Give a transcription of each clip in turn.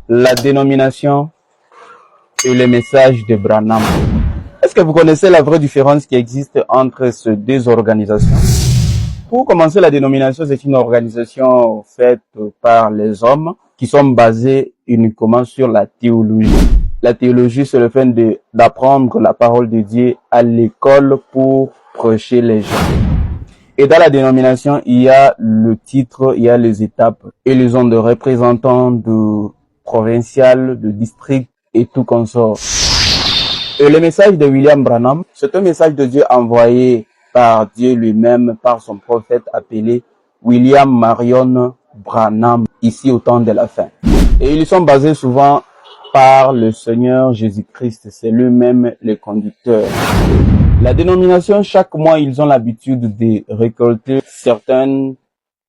la dénomination et le message de Branham. Est-ce que vous connaissez la vraie différence qui existe entre ces deux organisations? Pour commencer, la dénomination, c'est une organisation faite par les hommes qui sont basés uniquement sur la théologie. La théologie, c'est le fait d'apprendre la parole de Dieu à l'école pour prêcher les gens. Et dans la dénomination, il y a le titre, il y a les étapes. Et ils ont de représentants de provincial, de district et tout consort. Et le message de William Branham, c'est un message de Dieu envoyé par Dieu lui-même, par son prophète appelé William Marion Branham, ici au temps de la fin. Et ils sont basés souvent par le Seigneur Jésus-Christ, c'est lui-même le conducteur. La dénomination, chaque mois, ils ont l'habitude de récolter certaines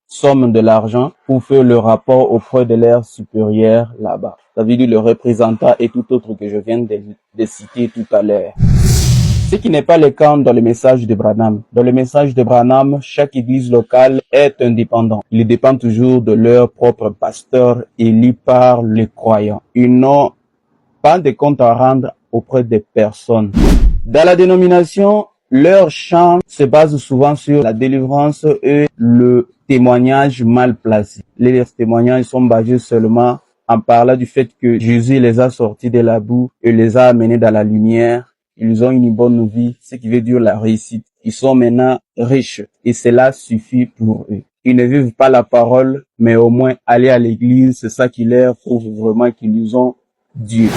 sommes de l'argent pour faire le rapport auprès de leur supérieur là-bas. Ça veut dire le représentant et tout autre que je viens de citer tout à l'heure. Ce qui n'est pas le cas dans le message de Branham. Dans le message de Branham, chaque église locale est indépendante. Ils dépendent toujours de leur propre pasteur élu par les croyants. Ils n'ont pas de compte à rendre auprès des personnes. Dans la dénomination, leur chant se base souvent sur la délivrance et le témoignage mal placé. Les témoignages sont basés seulement en parlant du fait que Jésus les a sortis de la boue et les a amenés dans la lumière. Ils ont une bonne vie, ce qui veut dire la réussite. Ils sont maintenant riches et cela suffit pour eux. Ils ne vivent pas la parole, mais au moins aller à l'église, c'est ça qui leur prouve vraiment qu'ils ont Dieu.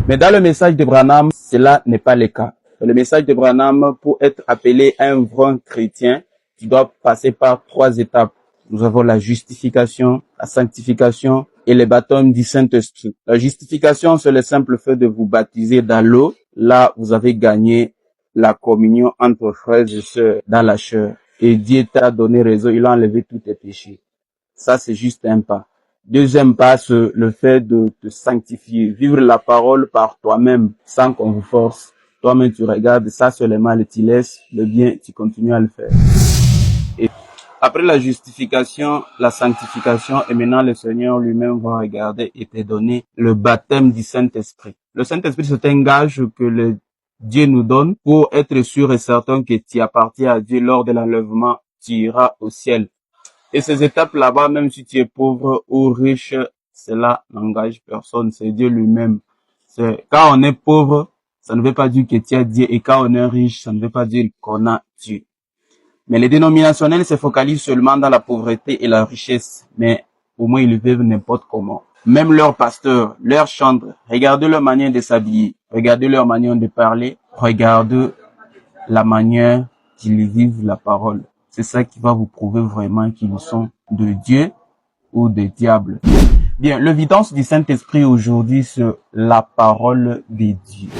Mais dans le message de Branham, cela n'est pas le cas. Dans le message de Branham, pour être appelé un vrai chrétien, tu dois passer par 3 étapes. Nous avons la justification, la sanctification et le baptême du Saint-Esprit. La justification, c'est le simple fait de vous baptiser dans l'eau. Là, vous avez gagné la communion entre frères et sœurs dans la chair. Et Dieu t'a donné raison, il a enlevé tous tes péchés. Ça, c'est juste un pas. Deuxième pas, c'est le fait de te sanctifier, vivre la parole par toi-même, sans qu'on vous force. Toi-même, tu regardes ça sur le mal et tu laisses le bien, tu continues à le faire. Et après la justification, la sanctification, et maintenant le Seigneur lui-même va regarder et te donner le baptême du Saint-Esprit. Le Saint-Esprit, c'est un gage que le Dieu nous donne pour être sûr et certain que tu appartiens à Dieu lors de l'enlèvement, tu iras au ciel. Et ces étapes là-bas, même si tu es pauvre ou riche, cela n'engage personne, c'est Dieu lui-même. Quand on est pauvre, ça ne veut pas dire que tu as Dieu, et quand on est riche, ça ne veut pas dire qu'on a Dieu. Mais les dénominationnels se focalisent seulement dans la pauvreté et la richesse, mais au moins ils vivent n'importe comment. Même leurs pasteurs, leurs chantres, regardez leur manière de s'habiller, regardez leur manière de parler, regardez la manière qu'ils vivent la parole. C'est ça qui va vous prouver vraiment qu'ils sont de Dieu ou des diables. Bien, l'évidence du Saint-Esprit aujourd'hui, c'est la parole de Dieu.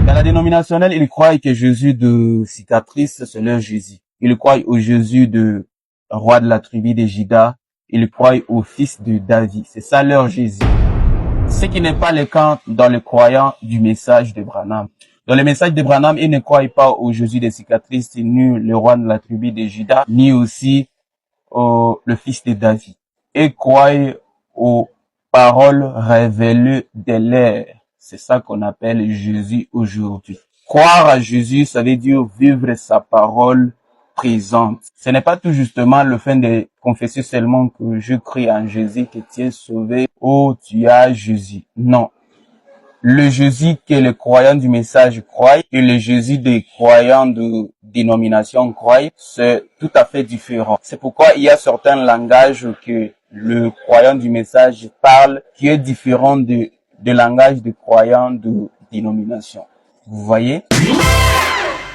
Dans la dénominationnelle, ils croient que Jésus de cicatrice, c'est leur Jésus. Ils croient au Jésus de roi de la tribu de Juda. Ils croient au fils de David. C'est ça leur Jésus. Ce qui n'est pas le cas dans les croyants du message de Branham. Dans le message de Branham, ils ne croient pas au Jésus des cicatrices, ni le roi de la tribu de Juda, ni aussi le fils de David. Ils croient aux paroles révélées de l'air. C'est ça qu'on appelle Jésus aujourd'hui. Croire à Jésus, ça veut dire vivre sa parole présente. Ce n'est pas tout justement le fait de confesser seulement que je crie en Jésus, que tu es sauvé, oh tu as Jésus. Non. Le Jésus que les croyants du message croient et le Jésus des croyants de dénomination croient, c'est tout à fait différent. C'est pourquoi il y a certains langages que le croyant du message parle qui est différent de langage des croyants de dénomination. Vous voyez?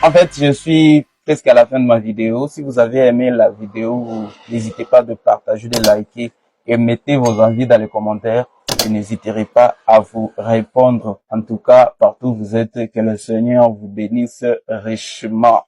En fait, je suis presque à la fin de ma vidéo. Si vous avez aimé la vidéo, n'hésitez pas de partager, de liker et mettez vos envies dans les commentaires. Je n'hésiterai pas à vous répondre. En tout cas, partout où vous êtes, que le Seigneur vous bénisse richement.